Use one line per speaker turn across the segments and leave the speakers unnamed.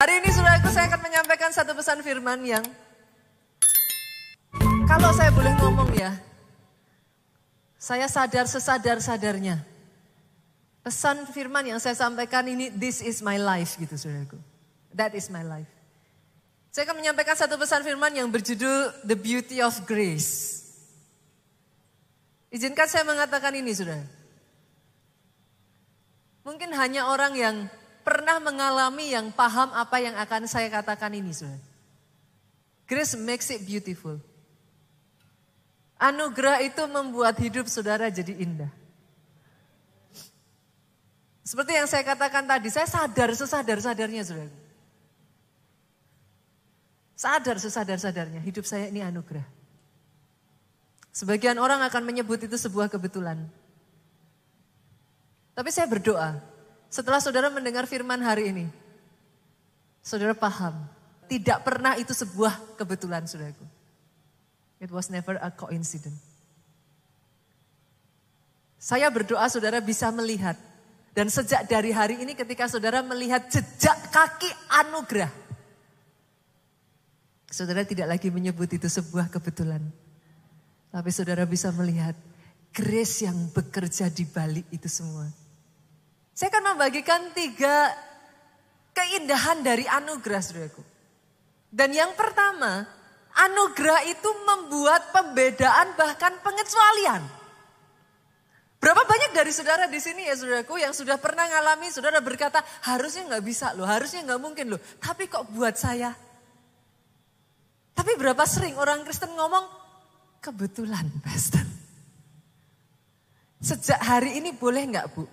Hari ini saudaraku saya akan menyampaikan satu pesan firman yang kalau saya boleh ngomong ya, saya sadar sesadar-sadarnya. Pesan firman yang saya sampaikan ini, this is my life gitu saudaraku. That is my life. Saya akan menyampaikan satu pesan firman yang berjudul The Beauty of Grace. Izinkan saya mengatakan ini saudara. Mungkin hanya orang yang pernah mengalami yang paham apa yang akan saya katakan ini saudara. Grace makes it beautiful. Anugerah itu membuat hidup saudara jadi indah. Seperti yang saya katakan tadi, saya sadar sesadar-sadarnya saudara. Sadar sesadar-sadarnya hidup saya ini anugerah. Sebagian orang akan menyebut itu sebuah kebetulan. Tapi saya berdoa, setelah saudara mendengar firman hari ini, saudara paham, tidak pernah itu sebuah kebetulan saudaraku. It was never a coincidence. Saya berdoa saudara bisa melihat, dan sejak dari hari ini ketika saudara melihat jejak kaki anugerah, saudara tidak lagi menyebut itu sebuah kebetulan. Tapi saudara bisa melihat grace yang bekerja di balik itu semua. Saya akan membagikan 3 keindahan dari anugerah saudaraku. Dan yang pertama, anugerah itu membuat pembedaan bahkan pengecualian. Berapa banyak dari saudara di sini ya saudaraku yang sudah pernah ngalami, saudara berkata harusnya nggak bisa loh, harusnya nggak mungkin loh. Tapi kok buat saya? Tapi berapa sering orang Kristen ngomong kebetulan pastor. Sejak hari ini boleh nggak Bu?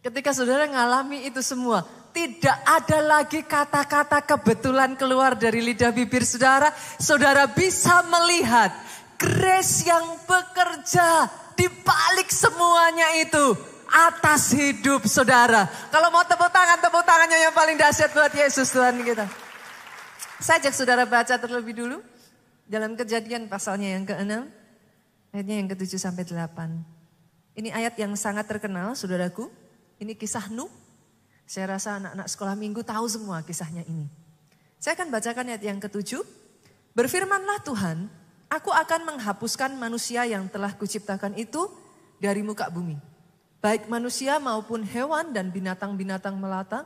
Ketika saudara ngalami itu semua, tidak ada lagi kata-kata kebetulan keluar dari lidah bibir saudara. Saudara bisa melihat grace yang bekerja di balik semuanya itu atas hidup saudara. Kalau mau tepuk tangannya yang paling dahsyat buat Yesus Tuhan kita. Saya ajak saudara baca terlebih dulu dalam Kejadian pasalnya yang ke-6, ayatnya yang ke-7 sampai 8. Ini ayat yang sangat terkenal saudaraku. Ini kisah Nuh. Saya rasa anak-anak sekolah minggu tahu semua kisahnya ini. Saya akan bacakan ayat yang ke-7. Berfirmanlah Tuhan, aku akan menghapuskan manusia yang telah kuciptakan itu dari muka bumi. Baik manusia maupun hewan dan binatang-binatang melata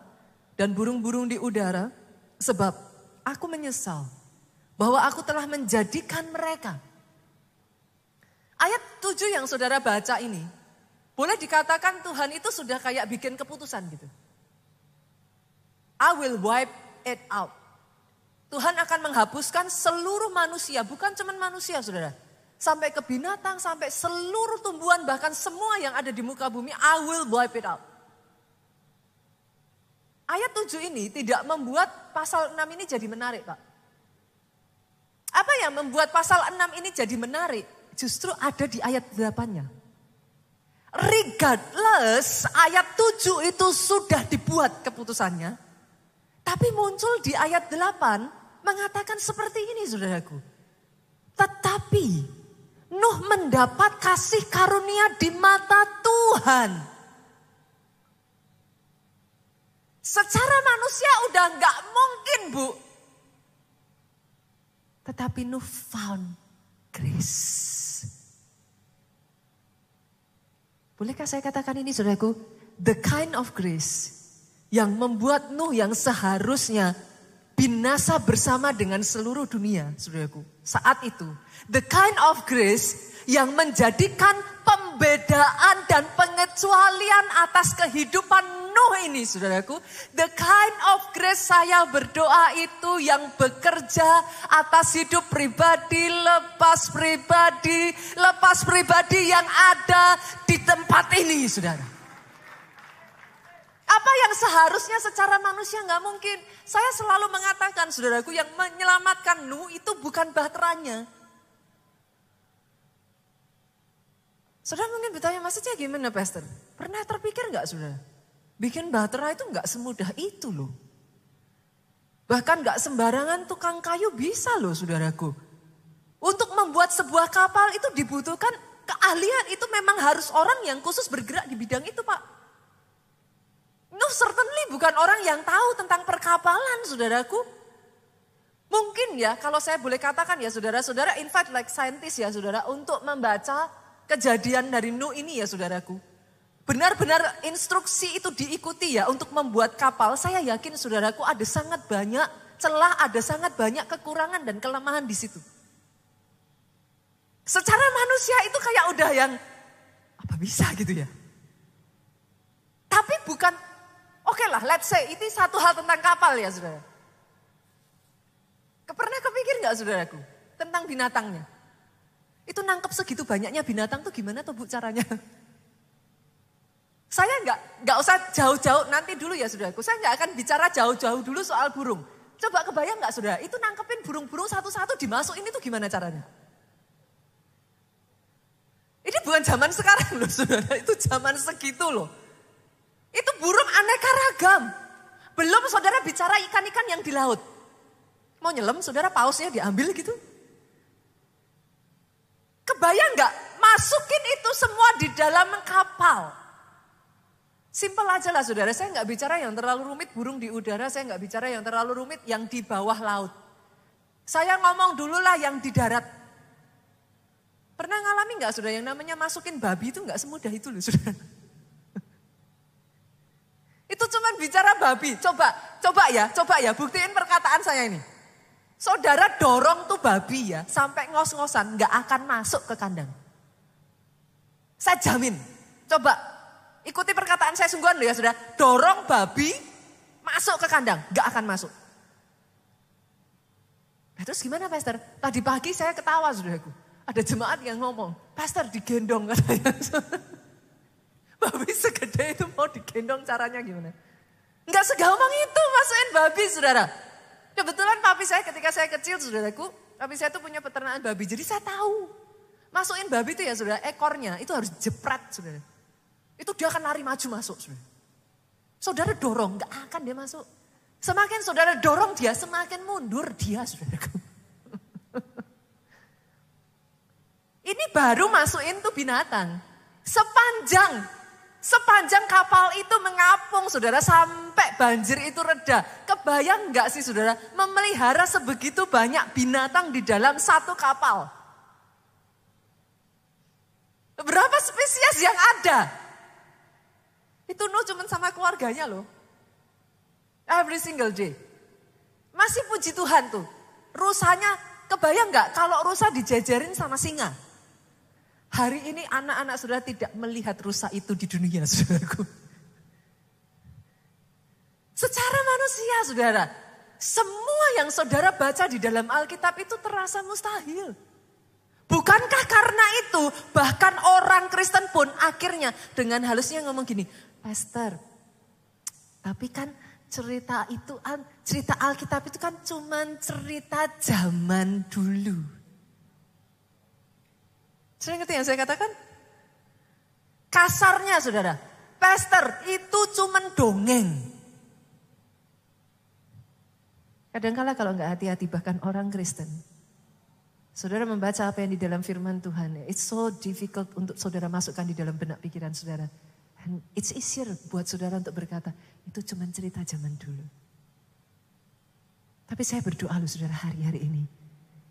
dan burung-burung di udara. Sebab aku menyesal bahwa aku telah menjadikan mereka. Ayat 7 yang saudara baca ini, boleh dikatakan Tuhan itu sudah kayak bikin keputusan gitu. I will wipe it out. Tuhan akan menghapuskan seluruh manusia, bukan cuma manusia saudara. Sampai ke binatang, sampai seluruh tumbuhan, bahkan semua yang ada di muka bumi, I will wipe it out. Ayat 7 ini tidak membuat pasal 6 ini jadi menarik Pak. Apa yang membuat pasal 6 ini jadi menarik? Justru ada di ayat 8-nya. Regardless ayat 7 itu sudah dibuat keputusannya. Tapi muncul di ayat 8 mengatakan seperti ini saudaraku. Tetapi Nuh mendapat kasih karunia di mata Tuhan. Secara manusia udah gak mungkin Bu. Tetapi Nuh found grace. Bolehkah saya katakan ini saudaraku? The kind of grace yang membuat Nuh yang seharusnya binasa bersama dengan seluruh dunia saudaraku. Saat itu. The kind of grace yang menjadikan pembedaan dan pengecualian atas kehidupan Nuh ini saudaraku. The kind of grace saya berdoa itu yang bekerja atas hidup pribadi, lepas pribadi yang ada di tempat ini saudara. Apa yang seharusnya secara manusia nggak mungkin. Saya selalu mengatakan saudaraku yang menyelamatkan Nuh itu bukan bahteranya. Saudara mungkin bertanya maksudnya gimana pastor? Pernah terpikir nggak saudara? Bikin bahtera itu nggak semudah itu loh. Bahkan nggak sembarangan tukang kayu bisa loh saudaraku. Untuk membuat sebuah kapal itu dibutuhkan keahlian. Itu memang harus orang yang khusus bergerak di bidang itu Pak. No certainly bukan orang yang tahu tentang perkapalan, saudaraku. Mungkin ya, kalau saya boleh katakan ya saudara-saudara, in fact like scientist ya saudara, untuk membaca kejadian dari Nuh ini ya saudaraku. Benar-benar instruksi itu diikuti ya untuk membuat kapal. Saya yakin saudaraku ada sangat banyak celah, ada sangat banyak kekurangan dan kelemahan di situ. Secara manusia itu kayak udah yang, apa bisa gitu ya. Tapi bukan, oke lah let's say itu satu hal tentang kapal ya saudara. Pernah kepikir gak saudaraku tentang binatangnya? Itu nangkep segitu banyaknya binatang tuh gimana tuh Bu caranya? Saya nggak usah jauh-jauh nanti dulu ya saudaraku. Saya nggak akan bicara jauh-jauh dulu soal burung. Coba kebayang nggak saudara? Itu nangkepin burung-burung satu-satu dimasukin itu gimana caranya? Ini bukan zaman sekarang loh saudara. Itu zaman segitu loh. Itu burung aneka ragam. Belum saudara bicara ikan-ikan yang di laut. Mau nyelam saudara pausnya diambil gitu. Kebayang nggak? Masukin itu semua di dalam kapal. Simpel aja lah saudara, saya nggak bicara yang terlalu rumit burung di udara, saya nggak bicara yang terlalu rumit yang di bawah laut. Saya ngomong dulu lah yang di darat. Pernah ngalami nggak saudara yang namanya masukin babi itu nggak semudah itu loh saudara. Itu cuman bicara babi, coba ya buktiin perkataan saya ini. Saudara dorong tuh babi ya sampai ngos-ngosan nggak akan masuk ke kandang. Saya jamin, coba. Ikuti perkataan saya sungguhan loh ya saudara. Dorong babi masuk ke kandang. Gak akan masuk. Nah, terus gimana pastor? Tadi pagi saya ketawa saudaraku. Ada jemaat yang ngomong. Pastor digendong katanya. Babi segede itu mau digendong caranya gimana? Gak segampang itu masukin babi saudara. Kebetulan papi saya ketika saya kecil saudaraku. Papi saya tuh punya peternakan babi. Jadi saya tahu. Masukin babi itu ya saudara. Ekornya itu harus jepret saudara. Itu dia akan lari maju masuk. Saudara dorong, gak akan dia masuk. Semakin saudara dorong dia, semakin mundur dia. Saudaraku. Ini baru masukin tuh binatang. Sepanjang kapal itu mengapung saudara sampai banjir itu reda. Kebayang gak sih saudara memelihara sebegitu banyak binatang di dalam satu kapal? Berapa spesies yang ada? Itu Nuh cuma sama keluarganya loh. Every single day. Masih puji Tuhan tuh. Rusanya, kebayang gak kalau rusa dijejerin sama singa? Hari ini anak-anak saudara tidak melihat rusa itu di dunia saudaraku. Secara manusia saudara. Semua yang saudara baca di dalam Alkitab itu terasa mustahil. Bukankah karena itu bahkan orang Kristen pun akhirnya dengan halusnya ngomong gini. Pastor, tapi kan cerita Alkitab itu kan cuman cerita zaman dulu. Sudah ngerti yang saya katakan? Kasarnya saudara, pastor itu cuman dongeng. Kadang-kala kalau nggak hati-hati bahkan orang Kristen. Saudara membaca apa yang di dalam firman Tuhan. It's so difficult untuk saudara masukkan di dalam benak pikiran saudara. And it's easier buat saudara untuk berkata, itu cuma cerita zaman dulu. Tapi saya berdoa loh saudara hari-hari ini.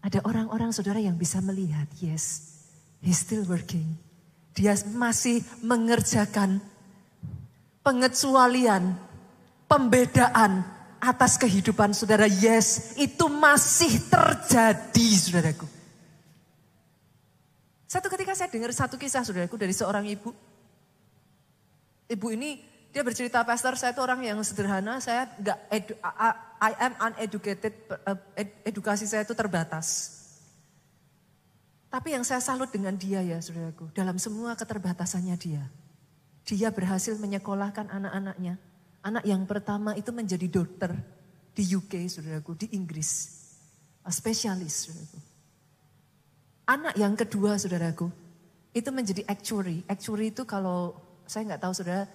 Ada orang-orang saudara yang bisa melihat, yes, he's still working. Dia masih mengerjakan pengecualian, pembedaan atas kehidupan saudara. Yes, itu masih terjadi saudaraku. Satu ketika saya dengar satu kisah saudaraku dari seorang ibu. Ibu ini dia bercerita, pastor saya itu orang yang sederhana, saya I am uneducated, edukasi saya itu terbatas. Tapi yang saya salut dengan dia ya saudaraku, dalam semua keterbatasannya dia berhasil menyekolahkan anak-anaknya. Anak yang pertama itu menjadi dokter di UK saudaraku, di Inggris, spesialis saudaraku. Anak yang kedua saudaraku, itu menjadi actuary. Actuary itu kalau saya nggak tahu saudara,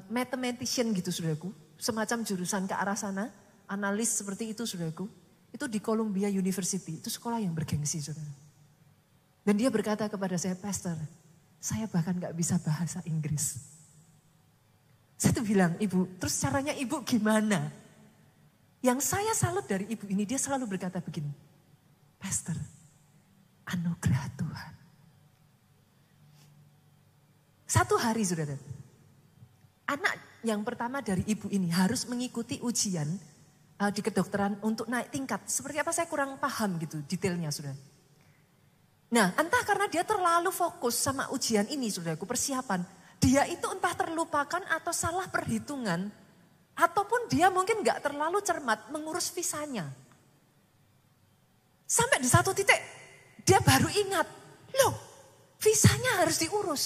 mathematician gitu saudaraku. Semacam jurusan ke arah sana, analis seperti itu saudaraku. Itu di Columbia University, itu sekolah yang bergengsi saudara. Dan dia berkata kepada saya, pastor, saya bahkan nggak bisa bahasa Inggris. Saya tuh bilang, ibu, terus caranya ibu gimana? Yang saya salut dari ibu ini, dia selalu berkata begini, Pastor, anugerah Tuhan. Satu hari, saudara, anak yang pertama dari ibu ini harus mengikuti ujian di kedokteran untuk naik tingkat. Seperti apa saya kurang paham gitu detailnya, saudara. Nah, entah karena dia terlalu fokus sama ujian ini, saudaraku, persiapan. Dia itu entah terlupakan atau salah perhitungan. Ataupun dia mungkin gak terlalu cermat mengurus visanya. Sampai di satu titik, dia baru ingat, loh visanya harus diurus.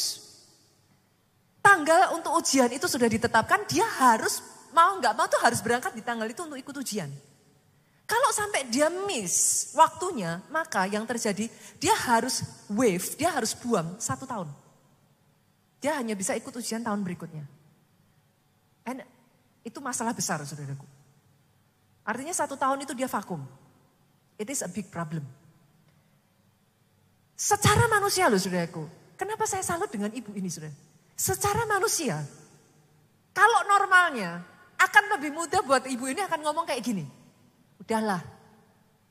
Tanggal untuk ujian itu sudah ditetapkan, dia harus mau gak mau tuh harus berangkat di tanggal itu untuk ikut ujian. Kalau sampai dia miss waktunya, maka yang terjadi dia harus waive, dia harus buang 1 tahun. Dia hanya bisa ikut ujian tahun berikutnya. And itu masalah besar, saudaraku. Artinya 1 tahun itu dia vakum. It is a big problem. Secara manusia loh, saudaraku. Kenapa saya salut dengan ibu ini, saudara? Secara manusia, kalau normalnya akan lebih mudah buat ibu ini akan ngomong kayak gini. Udahlah,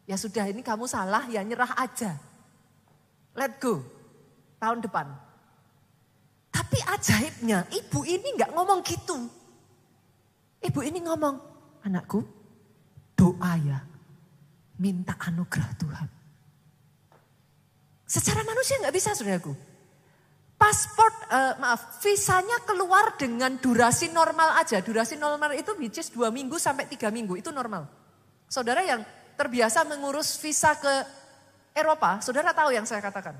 ya sudah ini kamu salah, ya nyerah aja. Let go, tahun depan. Tapi ajaibnya ibu ini gak ngomong gitu. Ibu ini ngomong, anakku doa ya, minta anugerah Tuhan. Secara manusia gak bisa, saudaraku. Visanya keluar dengan durasi normal aja. Durasi normal itu which is 2 minggu sampai 3 minggu, itu normal. Saudara yang terbiasa mengurus visa ke Eropa, saudara tahu yang saya katakan.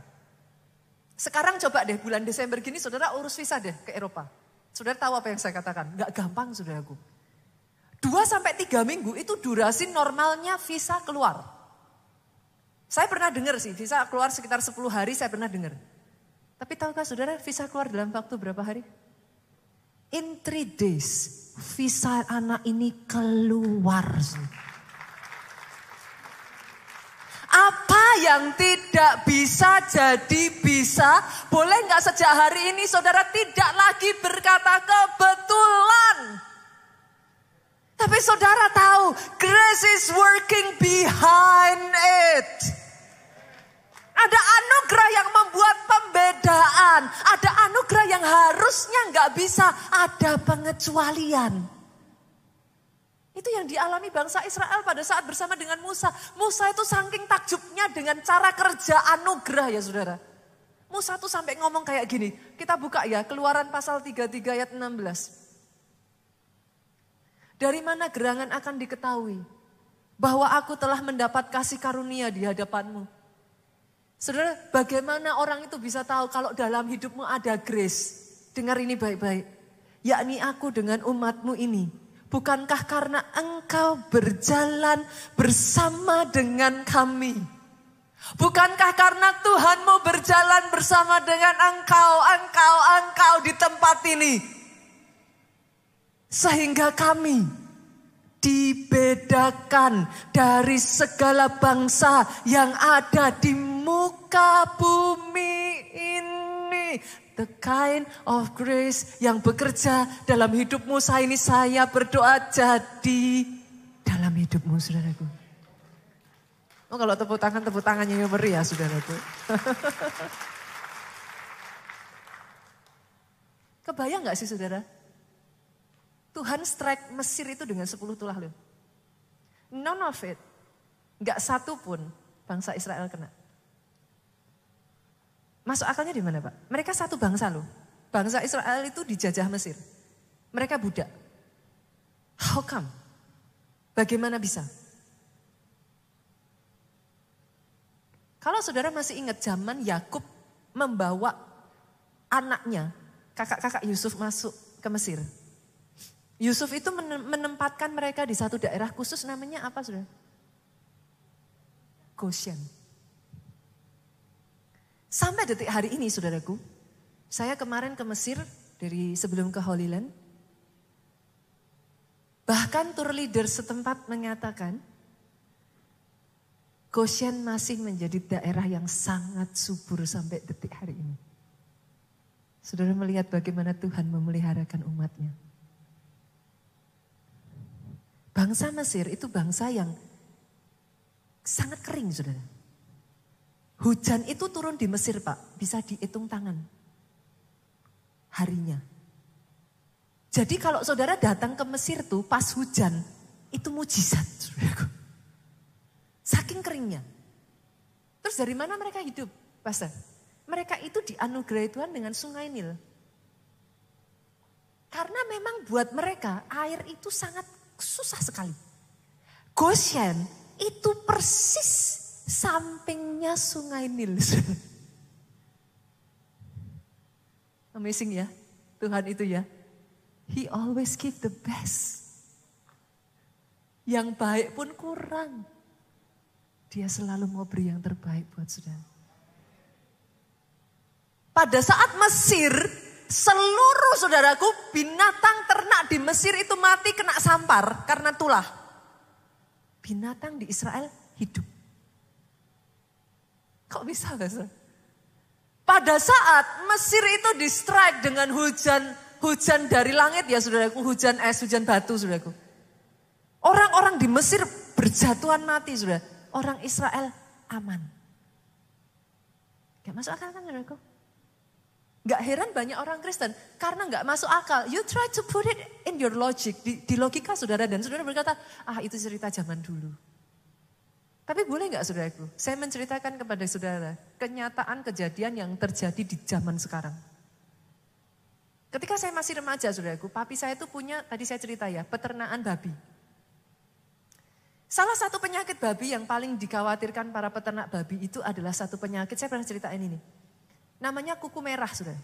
Sekarang coba deh bulan Desember gini saudara urus visa deh ke Eropa. Saudara tahu apa yang saya katakan? Gak gampang, saudaraku. 2 sampai 3 minggu itu durasi normalnya visa keluar. Saya pernah dengar sih, visa keluar sekitar 10 hari saya pernah dengar. Tapi tahukah saudara visa keluar dalam waktu berapa hari? In 3 days, visa anak ini keluar. Apa yang tidak bisa jadi bisa, boleh nggak sejak hari ini saudara tidak lagi berkata kebetulan. Tapi saudara tahu, grace is working behind it. Ada anugerah yang membuat pembedaan. Ada anugerah yang harusnya nggak bisa, ada pengecualian. Itu yang dialami bangsa Israel pada saat bersama dengan Musa. Musa itu saking takjubnya dengan cara kerja anugerah ya saudara. Musa tuh sampai ngomong kayak gini. Kita buka ya Keluaran pasal 33 ayat 16. Dari mana gerangan akan diketahui bahwa aku telah mendapat kasih karunia di hadapanmu. Saudara, bagaimana orang itu bisa tahu kalau dalam hidupmu ada grace? Dengar ini baik-baik. Yakni aku dengan umatmu ini. Bukankah karena engkau berjalan bersama dengan kami? Bukankah karena Tuhanmu berjalan bersama dengan engkau di tempat ini? Sehingga kami dibedakan dari segala bangsa yang ada di muka bumi ini. The kind of grace yang bekerja dalam hidupmu saya berdoa jadi dalam hidupmu, saudaraku. Oh, kalau tepuk tangannya yang meriah, saudaraku. Kebayang gak sih saudara? Tuhan strike Mesir itu dengan 10 tulah loh. None of it. Gak satu pun bangsa Israel kena. Masuk akalnya di mana Pak? Mereka satu bangsa loh. Bangsa Israel itu dijajah Mesir. Mereka budak. How come? Bagaimana bisa? Kalau saudara masih ingat zaman Yakub membawa anaknya, kakak-kakak Yusuf masuk ke Mesir. Yusuf itu menempatkan mereka di satu daerah khusus namanya apa saudara? Goshen. Sampai detik hari ini saudaraku, saya kemarin ke Mesir dari sebelum ke Holy Land. Bahkan tour leader setempat mengatakan, Goshen masih menjadi daerah yang sangat subur sampai detik hari ini. Saudara melihat bagaimana Tuhan memeliharakan umatnya. Bangsa Mesir itu bangsa yang sangat kering, saudara. Hujan itu turun di Mesir, Pak. Bisa dihitung tangan harinya. Jadi kalau saudara datang ke Mesir tuh pas hujan, itu mujizat, saudaraku. Saking keringnya. Terus dari mana mereka hidup, Pastor? Mereka itu dianugerahi Tuhan dengan sungai Nil. Karena memang buat mereka air itu sangat susah sekali. Goshen itu persis sampingnya sungai Nil. Amazing ya, Tuhan itu ya. He always give the best. Yang baik pun kurang. Dia selalu mau beri yang terbaik buat saudara. Pada saat Mesir, seluruh saudaraku binatang ternak di Mesir itu mati kena sampar karena tulah. Binatang di Israel hidup. Kok bisa, Pastor? Pada saat Mesir itu di-strike dengan hujan dari langit ya saudaraku, hujan es, hujan batu saudaraku. Orang-orang di Mesir berjatuhan mati saudara. Orang Israel aman. Gak masuk akal kan saudaraku? Gak heran banyak orang Kristen karena gak masuk akal. You try to put it in your logic, di logika saudara, dan saudara berkata, itu cerita zaman dulu. Tapi boleh gak saudaraku, saya menceritakan kepada saudara kenyataan kejadian yang terjadi di zaman sekarang. Ketika saya masih remaja saudaraku, papi saya itu punya, tadi saya cerita ya, peternakan babi. Salah satu penyakit babi yang paling dikhawatirkan para peternak babi itu adalah satu penyakit, saya pernah ceritain ini. Namanya kuku merah, saudara.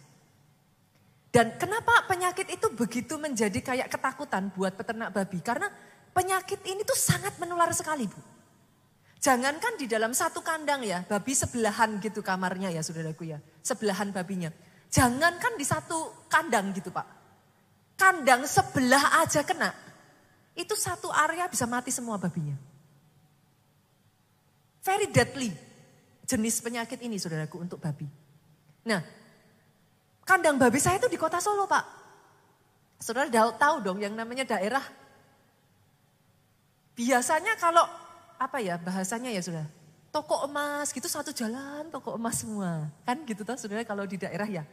Dan kenapa penyakit itu begitu menjadi kayak ketakutan buat peternak babi? Karena penyakit ini tuh sangat menular sekali, Bu. Jangankan di dalam satu kandang ya, babi sebelahan gitu kamarnya ya saudaraku ya. Sebelahan babinya. Jangankan di satu kandang gitu Pak. Kandang sebelah aja kena. Itu satu area bisa mati semua babinya. Very deadly jenis penyakit ini saudaraku untuk babi. Nah, kandang babi saya itu di kota Solo Pak. Saudara tahu dong yang namanya daerah. Biasanya kalau bahasanya ya saudara. Toko emas gitu satu jalan toko emas semua. Kan gitu toh saudara kalau di daerah ya.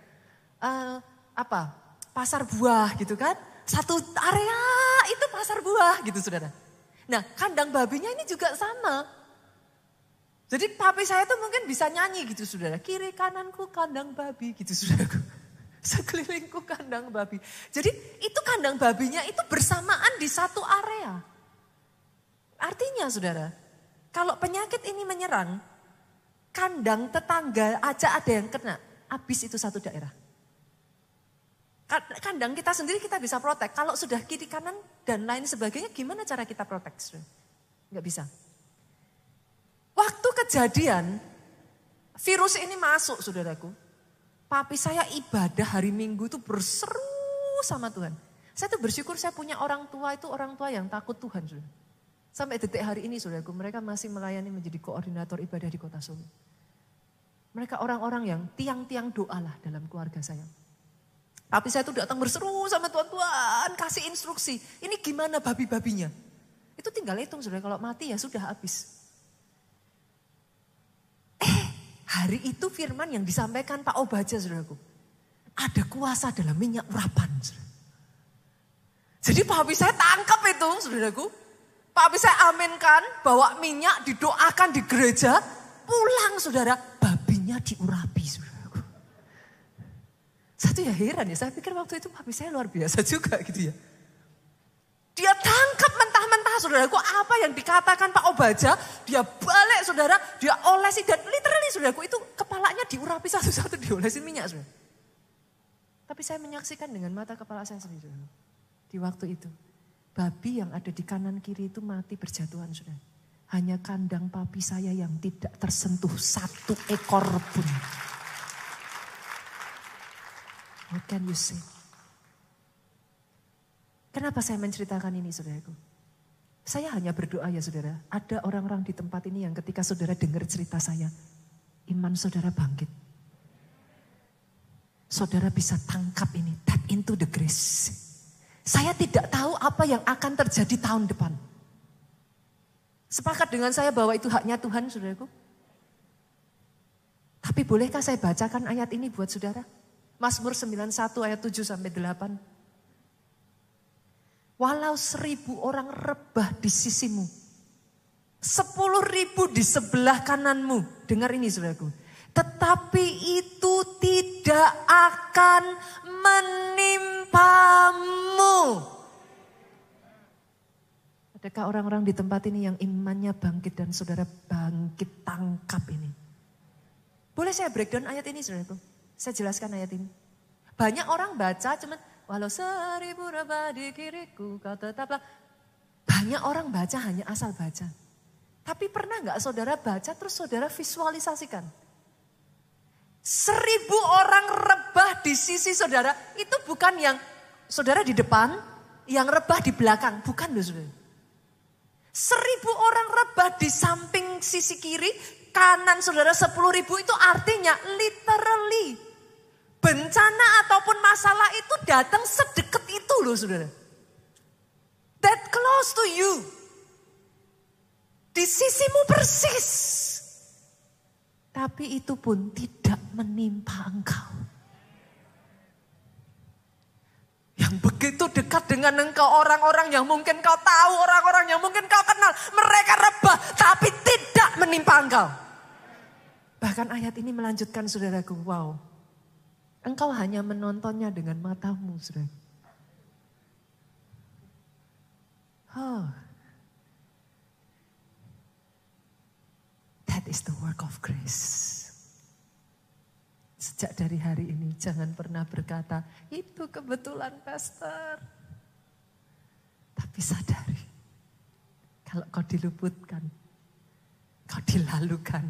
Pasar buah gitu kan. Satu area itu pasar buah gitu saudara. Nah kandang babinya ini juga sama. Jadi papi saya tuh mungkin bisa nyanyi gitu saudara. Kiri kananku kandang babi gitu saudaraku. Sekelilingku kandang babi. Jadi itu kandang babinya itu bersamaan di satu area. Artinya saudara, kalau penyakit ini menyerang, kandang tetangga aja ada yang kena. Habis itu satu daerah. Kandang kita sendiri kita bisa protek. Kalau sudah kiri kanan dan lain sebagainya gimana cara kita protek? Nggak bisa. Waktu kejadian virus ini masuk saudaraku. Papi saya ibadah hari Minggu itu berseru sama Tuhan. Saya tuh bersyukur saya punya orang tua itu orang tua yang takut Tuhan. Saudara. Sampai detik hari ini saudaraku mereka masih melayani menjadi koordinator ibadah di kota Solo. Mereka orang-orang yang tiang-tiang doa lah dalam keluarga saya. Papi saya tuh datang berseru sama Tuhan, kasih instruksi. Ini gimana babi-babinya? Itu tinggal hitung saudara, kalau mati ya sudah habis. Hari itu firman yang disampaikan Pak Obaja saudaraku. Ada kuasa dalam minyak urapan. Saudara. Jadi papi saya tangkap itu saudaraku. Papi saya aminkan, bawa minyak, didoakan di gereja. Pulang saudara, babinya diurapi saudara. Satu ya heran ya, saya pikir waktu itu papi saya luar biasa juga gitu ya. Dia tangkap mentah-mentah saudaraku apa yang dikatakan Pak Obaja. Dia balik saudara, dia olesi dan literally saudaraku itu kepalanya diurapi satu-satu diolesin minyak saudara. Tapi saya menyaksikan dengan mata kepala saya sendiri saudara. Di waktu itu, babi yang ada di kanan kiri itu mati berjatuhan saudara. Hanya kandang papi saya yang tidak tersentuh satu ekor pun. What can you say? Kenapa saya menceritakan ini saudaraku? Saya hanya berdoa ya saudara. Ada orang-orang di tempat ini yang ketika saudara dengar cerita saya. Iman saudara bangkit. Saudara bisa tangkap ini. Tap into the grace. Saya tidak tahu apa yang akan terjadi tahun depan. Sepakat dengan saya bahwa itu haknya Tuhan, saudaraku? Tapi bolehkah saya bacakan ayat ini buat saudara? Mazmur 91 ayat 7 sampai 8. Walau 1000 orang rebah di sisimu, 10.000 di sebelah kananmu. Dengar ini saudaraku. Tetapi itu tidak akan menimpamu. Adakah orang-orang di tempat ini yang imannya bangkit dan saudara bangkit tangkap ini? Boleh saya breakdown ayat ini saudaraku? Saya jelaskan ayat ini. Banyak orang baca cuman walau 1000 rebah di kiriku kau tetaplah. Banyak orang baca hanya asal baca. Tapi pernah nggak saudara baca terus saudara visualisasikan? 1000 orang rebah di sisi saudara itu bukan yang saudara di depan, yang rebah di belakang. Bukan loh saudara. 1000 orang rebah di samping sisi kiri, kanan saudara 10.000 itu artinya literally. Bencana ataupun masalah itu datang sedekat itu loh saudara. That close to you. Di sisimu persis. Tapi itu pun tidak menimpa engkau. Yang begitu dekat dengan engkau, orang-orang yang mungkin kau tahu, orang-orang yang mungkin kau kenal. Mereka rebah tapi tidak menimpa engkau. Bahkan ayat ini melanjutkan saudaraku, wow. Engkau hanya menontonnya dengan matamu saudara. Oh. That is the work of grace. Sejak dari hari ini jangan pernah berkata, itu kebetulan pastor. Tapi sadari, kalau kau diluputkan, kau dilalukan,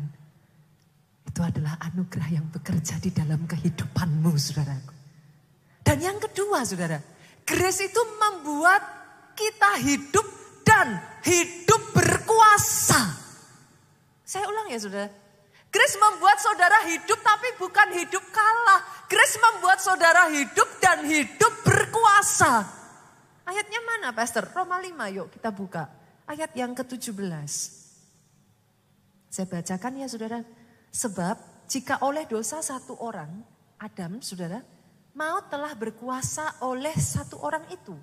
itu adalah anugerah yang bekerja di dalam kehidupanmu saudaraku. Dan yang kedua saudara, grace itu membuat kita hidup dan hidup berkuasa. Saya ulang ya saudara. Grace membuat saudara hidup tapi bukan hidup kalah. Grace membuat saudara hidup dan hidup berkuasa. Ayatnya mana pastor? Roma 5 yuk kita buka. Ayat yang ke-17. Saya bacakan ya saudara. Sebab jika oleh dosa satu orang, Adam saudara, maut telah berkuasa oleh satu orang itu.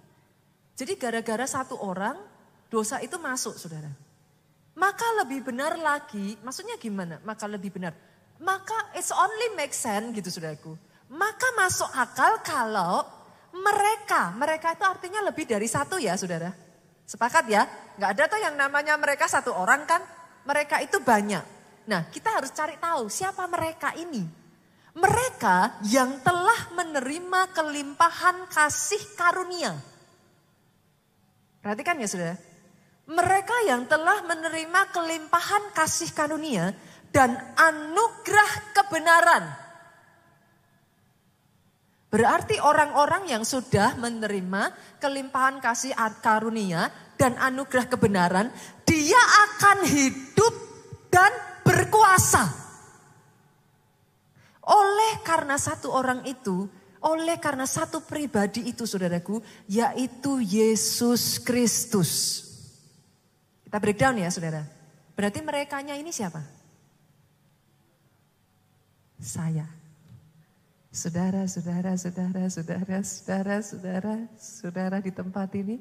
Jadi gara-gara satu orang, dosa itu masuk saudara. Maka lebih benar lagi, maksudnya gimana? Maka lebih benar. Maka it's only make sense gitu saudaraku. Maka masuk akal kalau mereka itu artinya lebih dari satu ya saudara. Sepakat ya? Gak ada tuh yang namanya mereka satu orang kan? Mereka itu banyak. Nah kita harus cari tahu siapa mereka ini. Mereka yang telah menerima kelimpahan kasih karunia. Perhatikan ya saudara. Mereka yang telah menerima kelimpahan kasih karunia dan anugerah kebenaran. Berarti orang-orang yang sudah menerima kelimpahan kasih karunia dan anugerah kebenaran, dia akan hidup dan berkuasa. Oleh karena satu orang itu, oleh karena satu pribadi itu saudaraku, yaitu Yesus Kristus. Kita breakdown ya saudara. Berarti merekanya ini siapa? Saya. Saudara di tempat ini.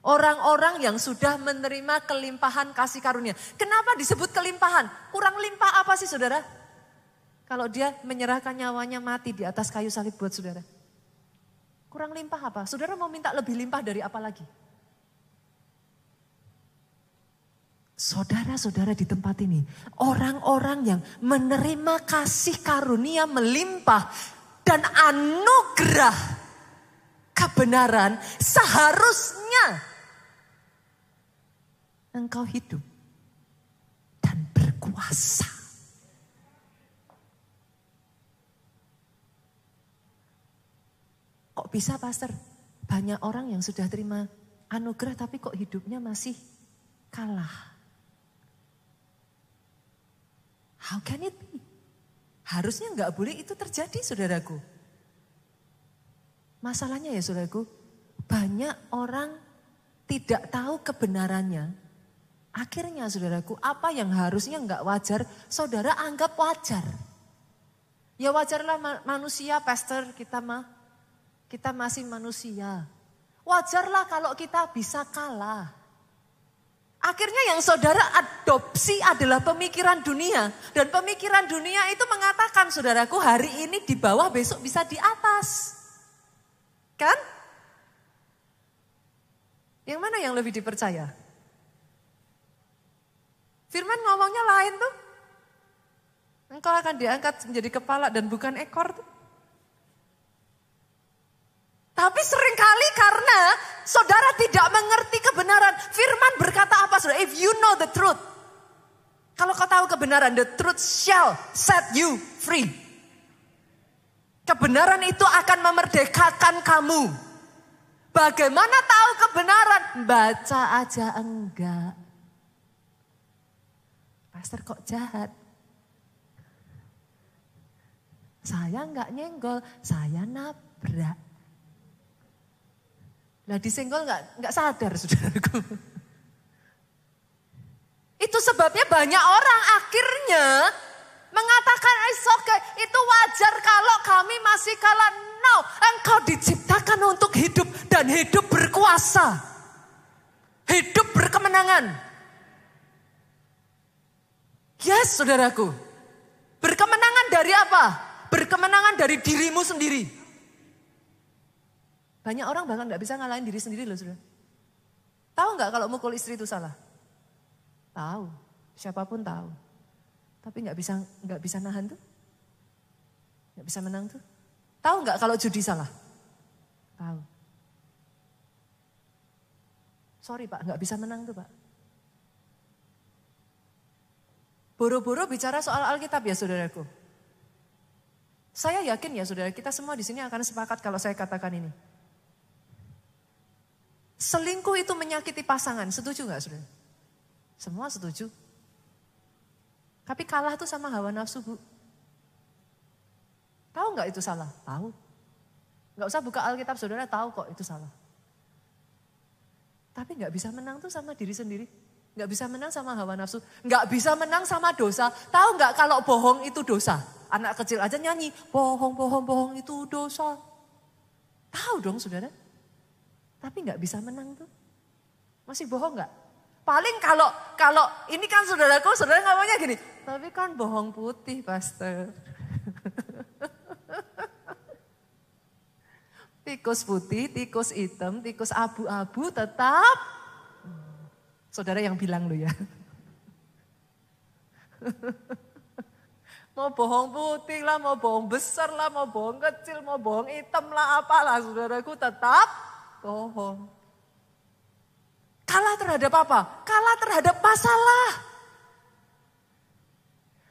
Orang-orang yang sudah menerima kelimpahan kasih karunia. Kenapa disebut kelimpahan? Kurang limpah apa sih saudara? Kalau dia menyerahkan nyawanya mati di atas kayu salib buat saudara. Kurang limpah apa? Saudara mau minta lebih limpah dari apa lagi? Saudara-saudara di tempat ini, orang-orang yang menerima kasih karunia melimpah dan anugerah kebenaran, seharusnya engkau hidup dan berkuasa. Kok bisa pastor? Banyak orang yang sudah terima anugerah tapi kok hidupnya masih kalah. How can it be? Harusnya nggak boleh itu terjadi saudaraku. Masalahnya ya saudaraku, banyak orang tidak tahu kebenarannya. Akhirnya saudaraku, apa yang harusnya enggak wajar, saudara anggap wajar. Ya wajarlah manusia, pastor, kita masih manusia. Wajarlah kalau kita bisa kalah. Akhirnya yang saudara adopsi adalah pemikiran dunia. Dan pemikiran dunia itu mengatakan, saudaraku, hari ini di bawah, besok bisa di atas. Kan? Yang mana yang lebih dipercaya? Firman ngomongnya lain tuh. Engkau akan diangkat menjadi kepala dan bukan ekor tuh. Tapi seringkali karena saudara tidak mengerti kebenaran. Firman berkata apa saudara? If you know the truth. Kalau kau tahu kebenaran, the truth shall set you free. Kebenaran itu akan memerdekakan kamu. Bagaimana tahu kebenaran? Baca aja enggak. Pastor kok jahat? Saya enggak nyenggol, saya nabrak. Lah disenggol enggak sadar saudaraku. Itu sebabnya banyak orang akhirnya mengatakan okay, itu wajar kalau kami masih kalah. No, engkau diciptakan untuk hidup dan hidup berkuasa. Hidup berkemenangan. Yes, saudaraku. Berkemenangan dari apa? Berkemenangan dari dirimu sendiri. Banyak orang bahkan gak bisa ngalahin diri sendiri loh, saudara. Tahu gak kalau mukul istri itu salah? Tahu, siapapun tahu. Tapi gak bisa nahan tuh. Gak bisa menang tuh. Tahu gak kalau judi salah? Tahu. Sorry Pak, gak bisa menang tuh Pak. Boro-boro bicara soal Alkitab ya saudaraku. Saya yakin ya saudara, kita semua di sini akan sepakat kalau saya katakan ini. Selingkuh itu menyakiti pasangan, setuju gak saudara? Semua setuju. Tapi kalah tuh sama hawa nafsu Bu. Tahu gak itu salah? Tahu. Gak usah buka Alkitab saudara, tahu kok itu salah. Tapi gak bisa menang tuh sama diri sendiri. Gak bisa menang sama hawa nafsu. Gak bisa menang sama dosa. Tahu gak kalau bohong itu dosa? Anak kecil aja nyanyi, bohong itu dosa. Tahu dong saudara. Tapi gak bisa menang tuh. Masih bohong gak? Paling kalau ini kan saudaraku, saudara ngomongnya gini. Tapi kan bohong putih pastor. Tikus putih, tikus hitam, tikus abu-abu tetap. Saudara yang bilang lu ya. Mau bohong putih lah, mau bohong besar lah, mau bohong kecil, mau bohong hitam lah, apalah saudaraku tetap bohong. Kalah terhadap apa? Kalah terhadap masalah.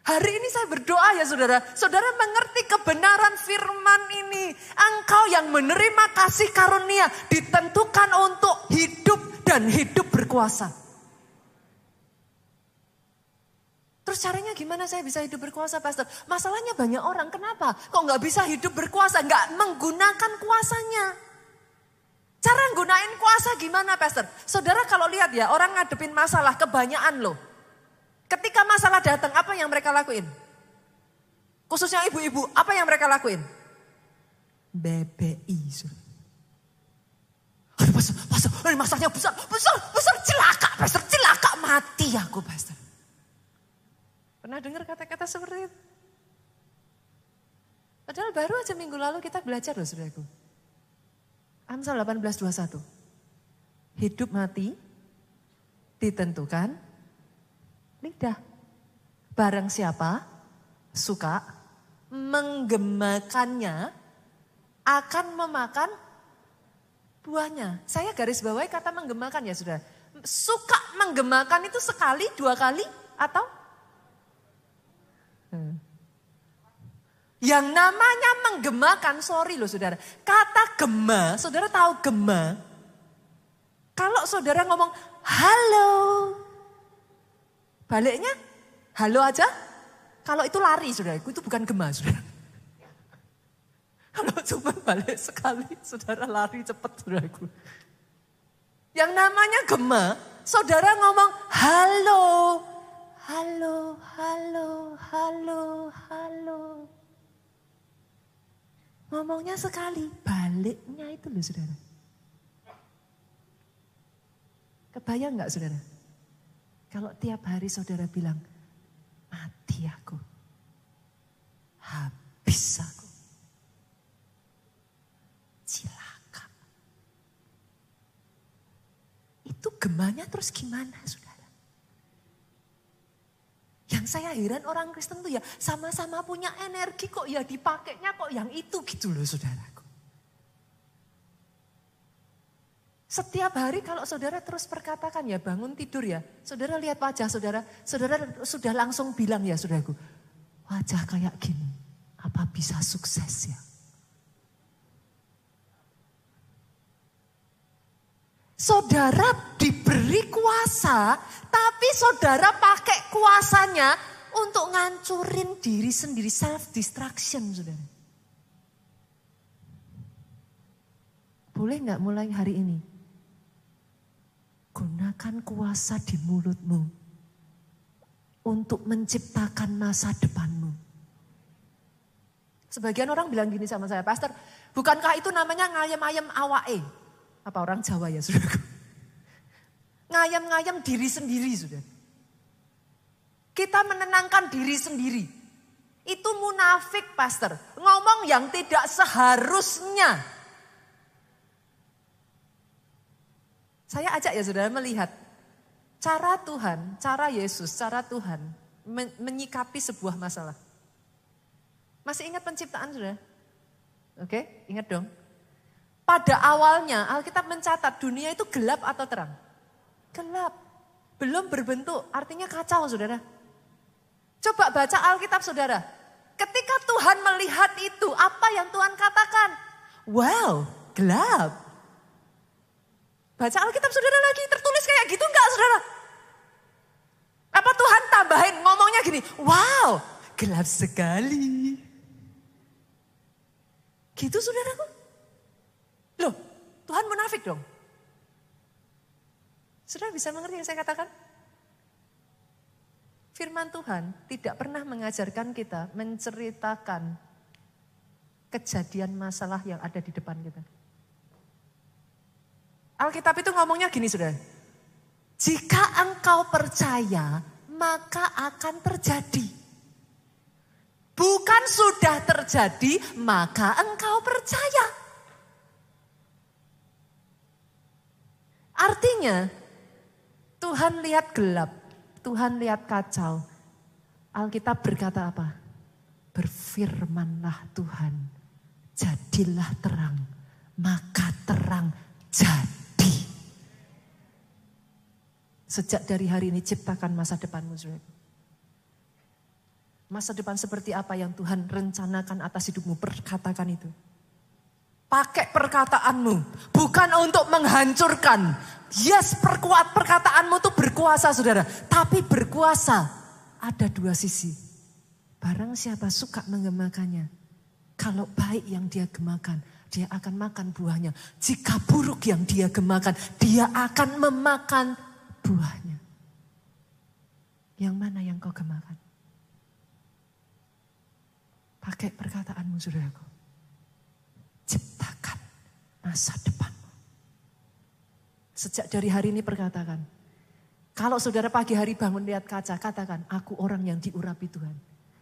Hari ini saya berdoa ya saudara. Saudara mengerti kebenaran firman ini. Engkau yang menerima kasih karunia ditentukan untuk hidup dan hidup berkuasa. Terus caranya gimana saya bisa hidup berkuasa pastor? Masalahnya banyak orang, kenapa? Kok gak bisa hidup berkuasa? Gak menggunakan kuasanya. Cara gunain kuasa gimana pastor? Saudara kalau lihat ya, orang ngadepin masalah kebanyakan loh. Ketika masalah datang, apa yang mereka lakuin? Khususnya ibu-ibu, apa yang mereka lakuin? BBI. Aduh pastor, ini masalahnya besar, celaka pastor, celaka mati aku pastor. Pernah dengar kata-kata seperti itu? Padahal baru aja minggu lalu kita belajar loh saudaraku. Amsal 18:21. Hidup mati ditentukan lidah. Barang siapa suka menggemakannya akan memakan buahnya. Saya garis bawahi kata menggemakan ya saudara. Suka menggemakan itu sekali, dua kali atau? Yang namanya menggemakan, sorry loh saudara. Kata gema, saudara tahu gema? Kalau saudara ngomong halo, baliknya halo aja. Kalau itu lari saudara, itu bukan gema saudara. Kalau cuma balik sekali, saudara lari cepat saudaraku. Yang namanya gema, saudara ngomong halo, halo, halo, halo, halo. Ngomongnya sekali, baliknya itu loh saudara. Kebayang gak saudara? Kalau tiap hari saudara bilang, mati aku, habis aku, cilaka. Itu gemanya terus gimana saudara? Yang saya heran orang Kristen tuh ya sama-sama punya energi kok ya dipakainya kok yang itu gitu loh saudaraku. Setiap hari kalau saudara terus perkatakan ya bangun tidur ya. Saudara lihat wajah saudara. Saudara sudah langsung bilang ya saudaraku. Wajah kayak gini. Apa bisa sukses ya? Saudara diberi kuasa. Tapi saudara pakai kuasanya untuk ngancurin diri sendiri. Self destruction saudara. Boleh gak mulai hari ini? Gunakan kuasa di mulutmu untuk menciptakan masa depanmu. Sebagian orang bilang gini sama saya, Pastor, bukankah itu namanya ngayam-ayam awae? Apa orang Jawa ya, saudaraku? Ngayam-ngayam diri sendiri, saudara. Kita menenangkan diri sendiri. Itu munafik, Pastor. Ngomong yang tidak seharusnya. Saya ajak ya saudara melihat cara Tuhan, cara Yesus, cara Tuhan menyikapi sebuah masalah. Masih ingat penciptaan saudara? Oke, ingat dong. Pada awalnya Alkitab mencatat dunia itu gelap atau terang? Gelap. Belum berbentuk, artinya kacau saudara. Coba baca Alkitab saudara. Ketika Tuhan melihat itu, apa yang Tuhan katakan? Wow, gelap. Baca Alkitab saudara lagi, tertulis kayak gitu enggak saudara? Apa Tuhan tambahin ngomongnya gini, wow gelap sekali. Gitu saudaraku. Loh Tuhan munafik dong. Saudara bisa mengerti yang saya katakan? Firman Tuhan tidak pernah mengajarkan kita menceritakan kejadian masalah yang ada di depan kita. Alkitab itu ngomongnya gini saudara. Jika engkau percaya, maka akan terjadi. Bukan sudah terjadi, maka engkau percaya. Artinya, Tuhan lihat gelap, Tuhan lihat kacau. Alkitab berkata apa? Berfirmanlah Tuhan, jadilah terang, maka terang jadi. Sejak dari hari ini ciptakan masa depanmu. Masa depan seperti apa yang Tuhan rencanakan atas hidupmu. Perkatakan itu. Pakai perkataanmu. Bukan untuk menghancurkan. Yes, perkuat perkataanmu itu berkuasa saudara. Tapi berkuasa ada dua sisi. Barang siapa suka menggemakannya. Kalau baik yang dia gemakan, dia akan makan buahnya. Jika buruk yang dia gemakan, dia akan memakan buahnya. Yang mana yang kau gemakan? Pakai perkataanmu saudaraku. Ciptakan masa depanmu. Sejak dari hari ini perkatakan. Kalau saudara pagi hari bangun lihat kaca, katakan, aku orang yang diurapi Tuhan.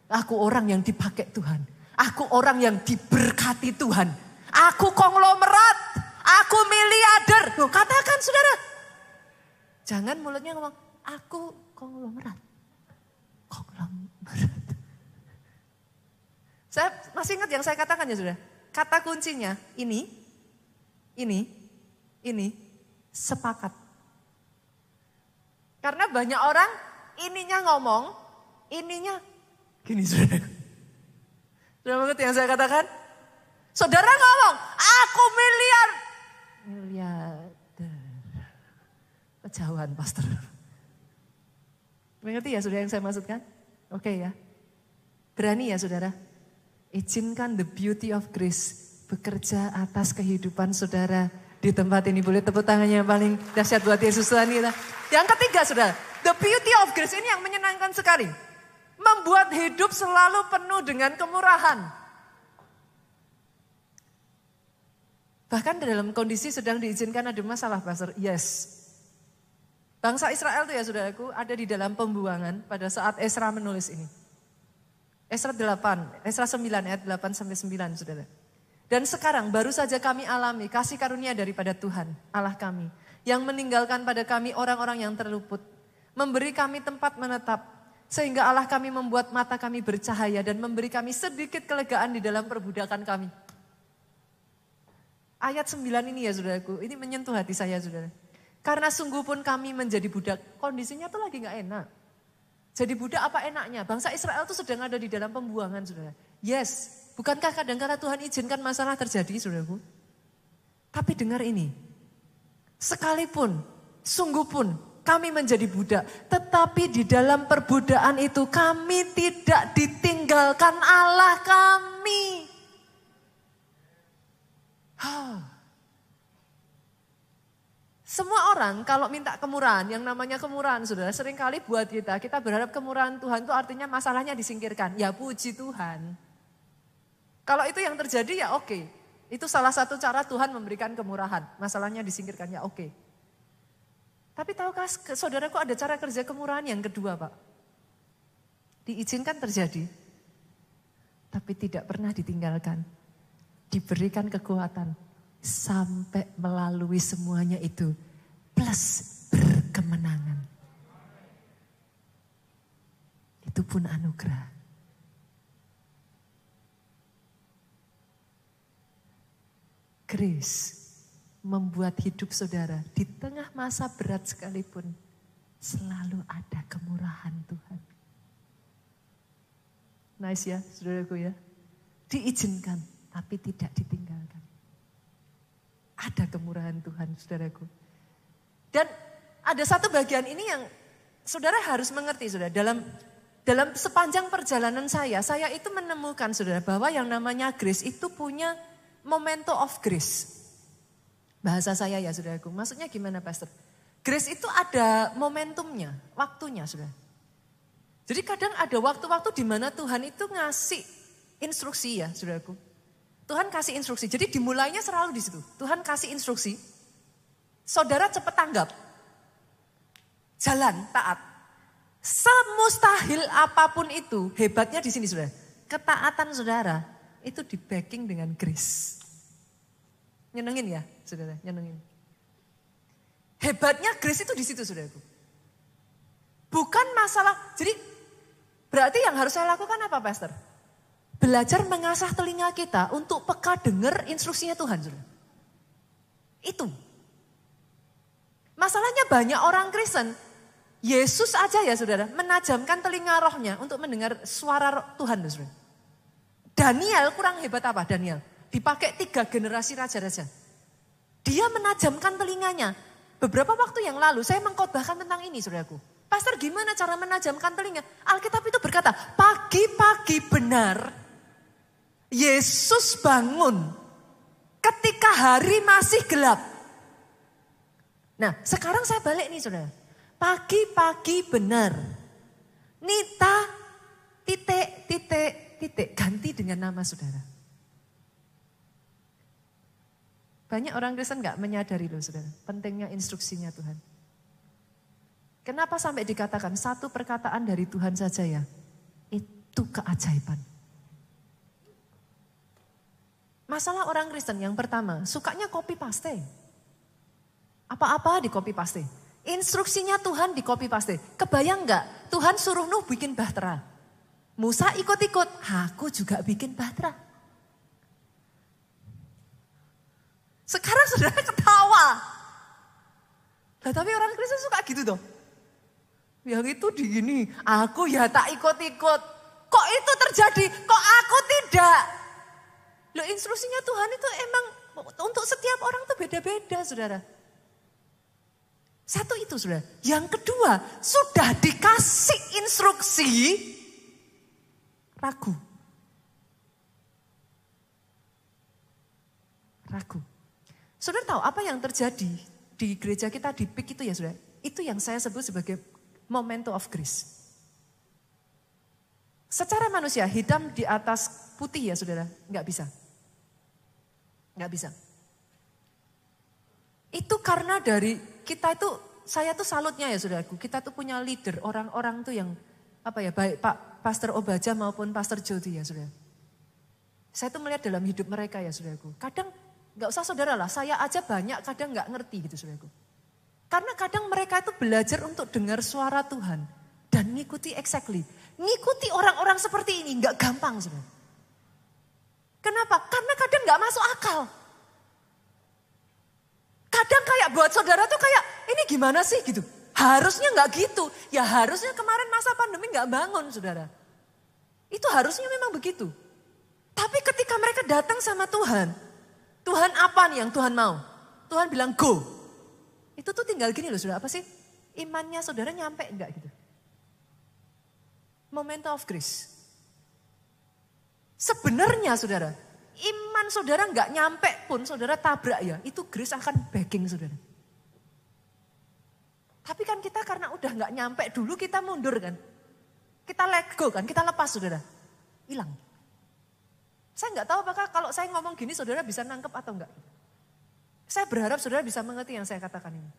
Aku orang yang dipakai Tuhan. Aku orang yang diberkati Tuhan. Aku konglomerat. Aku miliarder. Loh, katakan saudara. Jangan mulutnya ngomong, aku konglomerat. Konglomerat. Saya masih ingat yang saya katakan ya saudara. Kata kuncinya ini, sepakat. Karena banyak orang ininya ngomong, ininya gini saudara. Sudah mengerti yang saya katakan? Saudara ngomong, aku miliarder. Kejauhan pastor. Mengerti ya saudara yang saya maksudkan? Oke ya. Berani ya saudara? Izinkan the beauty of grace bekerja atas kehidupan saudara di tempat ini. Boleh tepuk tangannya yang paling dahsyat buat Yesus Tuhan kita. Yang ketiga saudara, the beauty of grace ini yang menyenangkan sekali. Membuat hidup selalu penuh dengan kemurahan. Bahkan dalam kondisi sedang diizinkan ada masalah, Pastor. Yes. Bangsa Israel itu ya saudaraku ada di dalam pembuangan pada saat Esra menulis ini. Esra 9 ayat 8 sampai 9 saudara. Dan sekarang baru saja kami alami kasih karunia daripada Tuhan Allah kami. Yang meninggalkan pada kami orang-orang yang terluput. Memberi kami tempat menetap. Sehingga Allah kami membuat mata kami bercahaya dan memberi kami sedikit kelegaan di dalam perbudakan kami. Ayat 9 ini ya saudaraku, ini menyentuh hati saya saudara. Karena sungguh pun kami menjadi budak, kondisinya tuh lagi gak enak. Jadi budak apa enaknya? Bangsa Israel tuh sedang ada di dalam pembuangan saudara. Yes, bukankah kadang-kadang Tuhan izinkan masalah terjadi saudaraku? Tapi dengar ini, sekalipun, sungguh pun kami menjadi budak. Tetapi di dalam perbudakan itu kami tidak ditinggalkan Allah kami. Semua orang kalau minta kemurahan, yang namanya kemurahan saudara, seringkali buat kita berharap kemurahan Tuhan itu artinya masalahnya disingkirkan. Ya puji Tuhan. Kalau itu yang terjadi ya oke. Itu salah satu cara Tuhan memberikan kemurahan. Masalahnya disingkirkan ya oke. Tapi tahukah saudaraku ada cara kerja kemurahan yang kedua Pak? Diizinkan terjadi. Tapi tidak pernah ditinggalkan. Diberikan kekuatan. Sampai melalui semuanya itu. Plus berkemenangan. Itu pun anugerah. Grace membuat hidup saudara di tengah masa berat sekalipun selalu ada kemurahan Tuhan. Nice ya saudaraku ya. Diizinkan tapi tidak ditinggalkan. Ada kemurahan Tuhan saudaraku. Dan ada satu bagian ini yang saudara harus mengerti saudara. Dalam sepanjang perjalanan saya itu menemukan saudara bahwa yang namanya grace itu punya momento of grace. Bahasa saya ya saudaraku. Maksudnya gimana Pastor? Grace itu ada momentumnya, waktunya saudara. Jadi kadang ada waktu-waktu di mana Tuhan itu ngasih instruksi ya saudaraku. Tuhan kasih instruksi. Jadi dimulainya selalu di situ. Tuhan kasih instruksi. Saudara cepat tanggap. Jalan, taat. Semustahil apapun itu, hebatnya di sini saudara. Ketaatan saudara itu di backing dengan grace. Nyenengin ya saudara, nyenengin. Hebatnya grace itu di situ saudaraku. Bukan masalah, jadi berarti yang harus saya lakukan apa Pastor? Belajar mengasah telinga kita untuk peka dengar instruksinya Tuhan. Saudara. Itu. Masalahnya banyak orang Kristen, Yesus aja ya saudara, menajamkan telinga rohnya untuk mendengar suara Tuhan. Saudara. Daniel kurang hebat apa Daniel? Dipakai 3 generasi raja-raja. Dia menajamkan telinganya. Beberapa waktu yang lalu saya mengkhotbahkan tentang ini saudaraku. Pastor gimana cara menajamkan telinga? Alkitab itu berkata, pagi-pagi benar Yesus bangun ketika hari masih gelap. Nah sekarang saya balik nih saudara. Pagi-pagi benar. Nita titik ganti dengan nama saudara. Banyak orang Kristen gak menyadari loh saudara. Pentingnya instruksinya Tuhan. Kenapa sampai dikatakan satu perkataan dari Tuhan saja ya. Itu keajaiban. Masalah orang Kristen yang pertama, sukanya copy paste. Apa-apa di copy paste. Instruksinya Tuhan di copy paste. Kebayang enggak? Tuhan suruh Nuh bikin bahtera. Musa ikut-ikut, aku juga bikin bahtera. Sekarang saudara ketawa. Nah, tapi orang Kristen suka gitu dong. Yang itu di gini, aku ya tak ikut-ikut. Kok itu terjadi? Kok aku tidak? Loh instruksinya Tuhan itu emang untuk setiap orang tuh beda-beda saudara. Satu itu saudara. Yang kedua, sudah dikasih instruksi, ragu. ragu. Saudara tahu apa yang terjadi di gereja kita di PIK itu ya saudara? Itu yang saya sebut sebagai moment of grace. Secara manusia hitam di atas putih ya saudara, nggak bisa. Nggak bisa. Itu karena dari kita itu, saya tuh salutnya ya saudaraku, kita tuh punya leader, orang-orang tuh yang baik Pak Pastor Obaja maupun Pastor Jody ya saudara. Saya tuh melihat dalam hidup mereka ya saudaraku. Kadang nggak usah saudara lah, saya aja banyak kadang nggak ngerti gitu saudaraku. Karena kadang mereka itu belajar untuk dengar suara Tuhan dan ngikuti exactly. Ngikuti orang-orang seperti ini nggak gampang saudara. Kenapa? Karena kadang nggak masuk akal. Kadang kayak buat saudara tuh kayak ini gimana sih gitu. Harusnya nggak gitu. Ya harusnya kemarin masa pandemi nggak bangun saudara. Itu harusnya memang begitu. Tapi ketika mereka datang sama Tuhan, Tuhan apa nih yang Tuhan mau? Tuhan bilang go. Itu tuh tinggal gini loh saudara, apa sih? Imannya saudara nyampe enggak gitu? Moment of grace. Sebenarnya saudara, iman saudara enggak nyampe pun saudara tabrak ya, itu grace akan backing saudara. Tapi kan kita karena udah enggak nyampe dulu kita mundur kan. Kita let go kan, kita lepas saudara. Hilang. Saya enggak tahu apakah kalau saya ngomong gini saudara bisa nangkep atau enggak. Saya berharap saudara bisa mengerti yang saya katakan ini.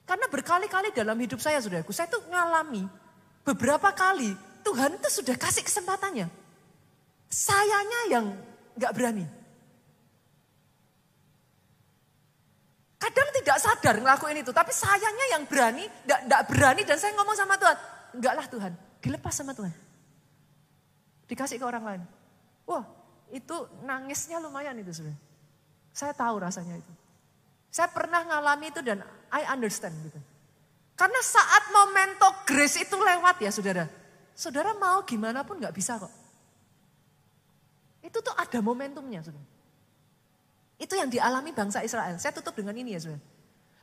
Karena berkali-kali dalam hidup saya saudaraku, saya tuh ngalami beberapa kali Tuhan itu sudah kasih kesempatannya. Sayanya yang gak berani. Kadang tidak sadar ngelakuin itu, tapi sayanya yang berani, gak berani dan saya ngomong sama Tuhan, enggak lah Tuhan, dilepas sama Tuhan. Dikasih ke orang lain. Wah, itu nangisnya lumayan itu saudara. Saya tahu rasanya itu. Saya pernah ngalami itu dan I understand gitu. Karena saat momento grace itu lewat ya saudara. Saudara mau gimana pun gak bisa kok. Itu tuh ada momentumnya saudara. Itu yang dialami bangsa Israel. Saya tutup dengan ini ya saudara.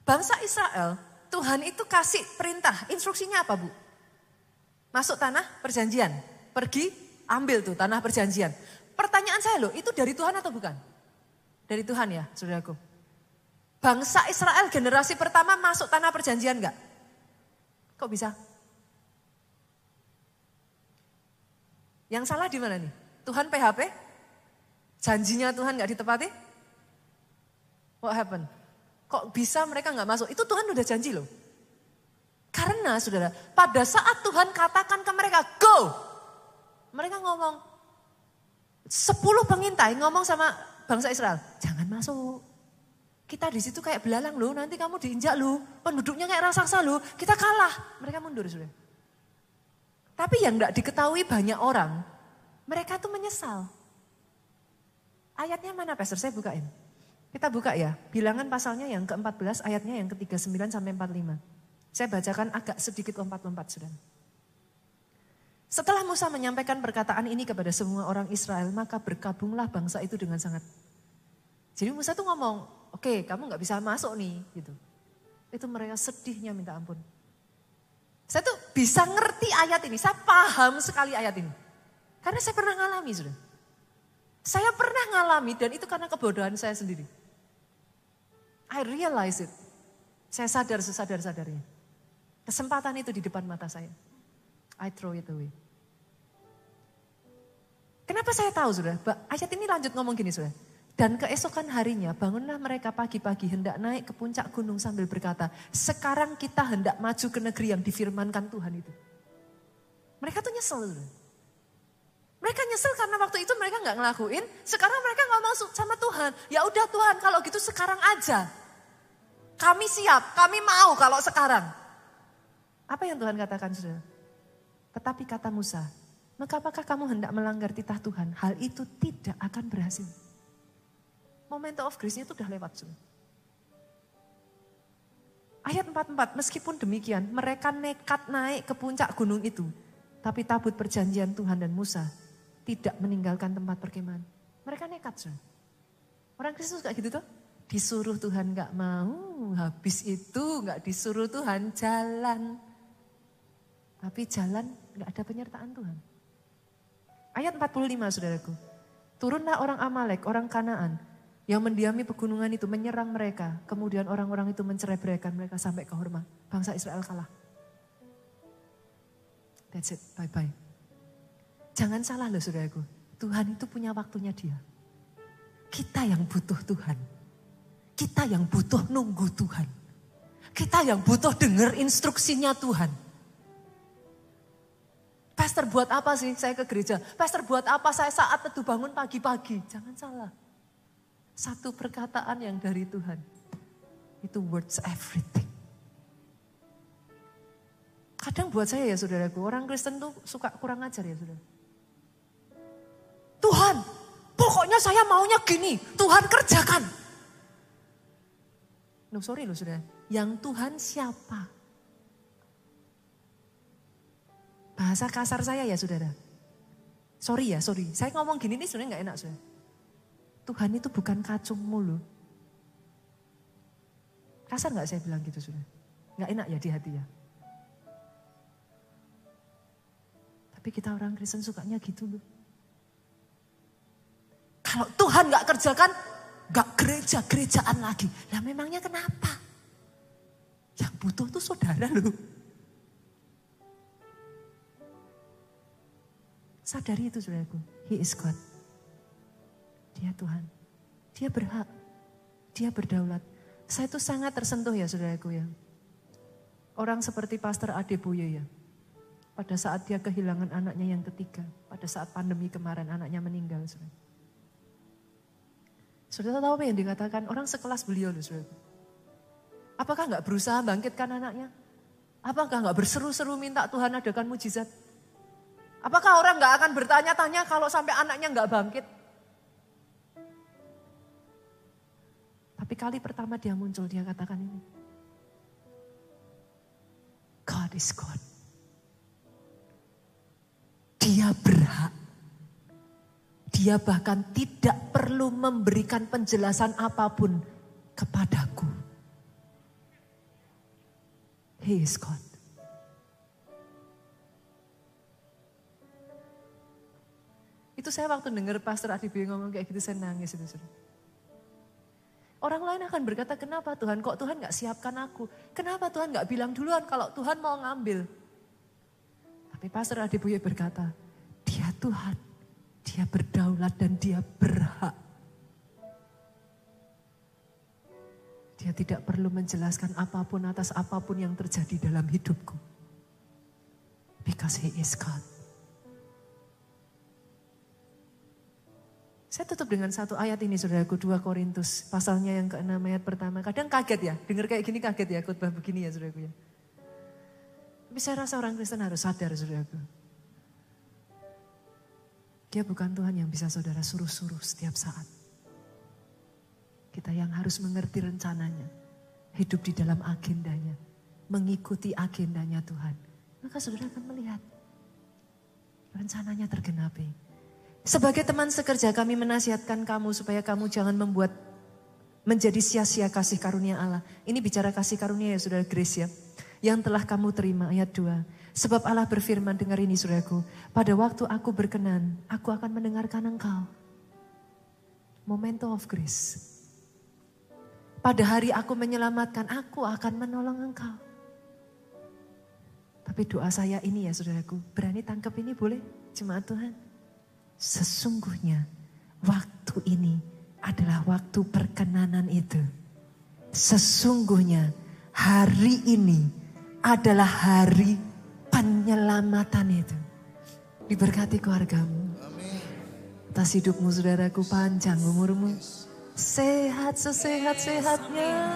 Bangsa Israel, Tuhan itu kasih perintah, instruksinya apa bu? Masuk tanah perjanjian. Pergi ambil tuh tanah perjanjian. Pertanyaan saya loh, itu dari Tuhan atau bukan? Dari Tuhan ya saudaraku. Bangsa Israel generasi pertama masuk tanah perjanjian enggak? Kok bisa? Yang salah di mana nih? Tuhan PHP? Janjinya Tuhan enggak ditepati? What happened? Kok bisa mereka enggak masuk? Itu Tuhan udah janji loh. Karena saudara, pada saat Tuhan katakan ke mereka, go! Mereka ngomong, 10 pengintai ngomong sama bangsa Israel, jangan masuk. Kita di situ kayak belalang loh, nanti kamu diinjak loh, penduduknya kayak raksasa loh, kita kalah. Mereka mundur sudah. Tapi yang enggak diketahui banyak orang, mereka tuh menyesal. Ayatnya mana Pastor? Saya bukain. Kita buka ya, bilangan pasalnya yang ke-14, ayatnya yang ke-39 sampai 45. Saya bacakan agak sedikit lompat-lompat sudah. Setelah Musa menyampaikan perkataan ini kepada semua orang Israel, maka berkabunglah bangsa itu dengan sangat. Jadi Musa tuh ngomong, oke, kamu gak bisa masuk nih, gitu. Itu mereka sedihnya minta ampun. Saya tuh bisa ngerti ayat ini, saya paham sekali ayat ini. Karena saya pernah ngalami sudah. Saya pernah ngalami dan itu karena kebodohan saya sendiri. I realize it. Saya sadar sesadar-sadarnya. Kesempatan itu di depan mata saya. I throw it away. Kenapa saya tahu sudah? Ayat ini lanjut ngomong gini sudah. Dan keesokan harinya bangunlah mereka pagi-pagi hendak naik ke puncak gunung sambil berkata, sekarang kita hendak maju ke negeri yang difirmankan Tuhan itu. Mereka tuh nyesel. Mereka nyesel karena waktu itu mereka gak ngelakuin, sekarang mereka ngomong sama Tuhan. Ya udah Tuhan kalau gitu sekarang aja. Kami siap, kami mau kalau sekarang. Apa yang Tuhan katakan saudara? Tetapi kata Musa, maka apakah kamu hendak melanggar titah Tuhan? Hal itu tidak akan berhasil. Moment of grace-nya itu udah lewat. Ayat 44, meskipun demikian mereka nekat naik ke puncak gunung itu. Tapi tabut perjanjian Tuhan dan Musa tidak meninggalkan tempat perkemahan. Mereka nekat. Orang Kristus gak gitu tuh. Disuruh Tuhan gak mau, habis itu gak disuruh Tuhan jalan. Tapi jalan gak ada penyertaan Tuhan. Ayat 45 saudaraku. Turunlah orang Amalek, orang Kanaan. Yang mendiami pegunungan itu menyerang mereka. Kemudian orang-orang itu mencerai-beraikan mereka sampai ke Horma. Bangsa Israel kalah. That's it, bye-bye. Jangan salah loh saudaraku. Tuhan itu punya waktunya dia. Kita yang butuh Tuhan. Kita yang butuh nunggu Tuhan. Kita yang butuh dengar instruksinya Tuhan. Pastor buat apa sih saya ke gereja? Pastor buat apa saya saat teduh bangun pagi-pagi? Jangan salah. Satu perkataan yang dari Tuhan. Itu words everything. Kadang buat saya ya saudaraku, orang Kristen tuh suka kurang ajar ya saudara. Tuhan, pokoknya saya maunya gini. Tuhan kerjakan. No sorry loh saudara. Yang Tuhan siapa? Bahasa kasar saya ya saudara. Sorry. Saya ngomong gini nih sebenarnya gak enak saudara. Tuhan itu bukan kacungmu loh. Kasar gak saya bilang gitu saudara? Gak enak ya di hati ya. Tapi kita orang Kristen sukanya gitu loh. Kalau Tuhan gak kerjakan, gak gereja-gerejaan lagi. Lah memangnya kenapa? Yang butuh tuh saudara loh. Sadari itu saudaraku. He is God. Dia Tuhan. Dia berhak. Dia berdaulat. Saya tuh sangat tersentuh ya saudaraku ya. Orang seperti Pastor Adeboye ya. Pada saat dia kehilangan anaknya yang ketiga. Pada saat pandemi kemarin anaknya meninggal. Saudara. Saudara tahu apa yang dikatakan? Orang sekelas beliau loh saudara. Apakah gak berusaha bangkitkan anaknya? Apakah gak berseru-seru minta Tuhan adakan mujizat? Apakah orang gak akan bertanya-tanya kalau sampai anaknya gak bangkit? Tapi kali pertama dia muncul, dia katakan ini. God is God. Dia berhak. Dia bahkan tidak perlu memberikan penjelasan apapun kepadaku. He is God. Itu saya waktu dengar Pastor Adeboye ngomong kayak gitu, saya nangis itu. Orang lain akan berkata, kenapa Tuhan? Kok Tuhan gak siapkan aku? Kenapa Tuhan gak bilang duluan kalau Tuhan mau ngambil? Tapi Pastor Adeboye berkata, dia Tuhan, dia berdaulat dan dia berhak. Dia tidak perlu menjelaskan apapun atas apapun yang terjadi dalam hidupku. Because he is God. Saya tutup dengan satu ayat ini saudaraku, 2 Korintus pasalnya yang ke-6 ayat pertama. Kadang kaget ya, dengar kayak gini kaget ya, khotbah begini ya saudaraku ya. Tapi saya rasa orang Kristen harus sadar saudaraku. Dia bukan Tuhan yang bisa saudara suruh-suruh setiap saat. Kita yang harus mengerti rencananya, hidup di dalam agendanya, mengikuti agendanya Tuhan. Maka saudara akan melihat rencananya tergenapi. Sebagai teman sekerja kami menasihatkan kamu supaya kamu jangan membuat menjadi sia-sia kasih karunia Allah. Ini bicara kasih karunia ya saudara, grace ya. Yang telah kamu terima, ayat 2. Sebab Allah berfirman, dengar ini saudaraku. Pada waktu aku berkenan, aku akan mendengarkan engkau. Memento of grace. Pada hari aku menyelamatkan, aku akan menolong engkau. Tapi doa saya ini ya saudaraku, berani tangkap ini boleh jemaat Tuhan? Sesungguhnya waktu ini adalah waktu perkenanan itu. Sesungguhnya hari ini adalah hari penyelamatan itu. Diberkati keluargamu. Atas hidupmu saudaraku, panjang umurmu. Sehat sesehat-sehatnya.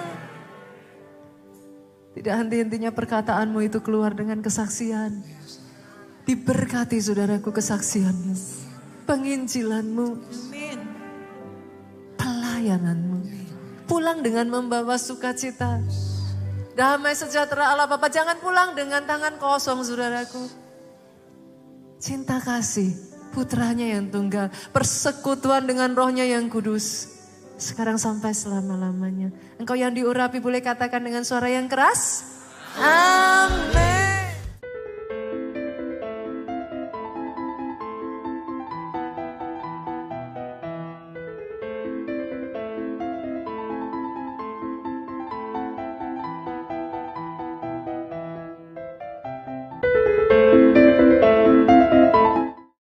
Tidak henti-hentinya perkataanmu itu keluar dengan kesaksian. Diberkati saudaraku kesaksianmu. Penginjilanmu, pelayananmu, pulang dengan membawa sukacita, damai sejahtera Allah Bapa. Jangan pulang dengan tangan kosong saudaraku. Cinta kasih putranya yang tunggal, persekutuan dengan rohnya yang kudus, sekarang sampai selama-lamanya. Engkau yang diurapi boleh katakan dengan suara yang keras, amin.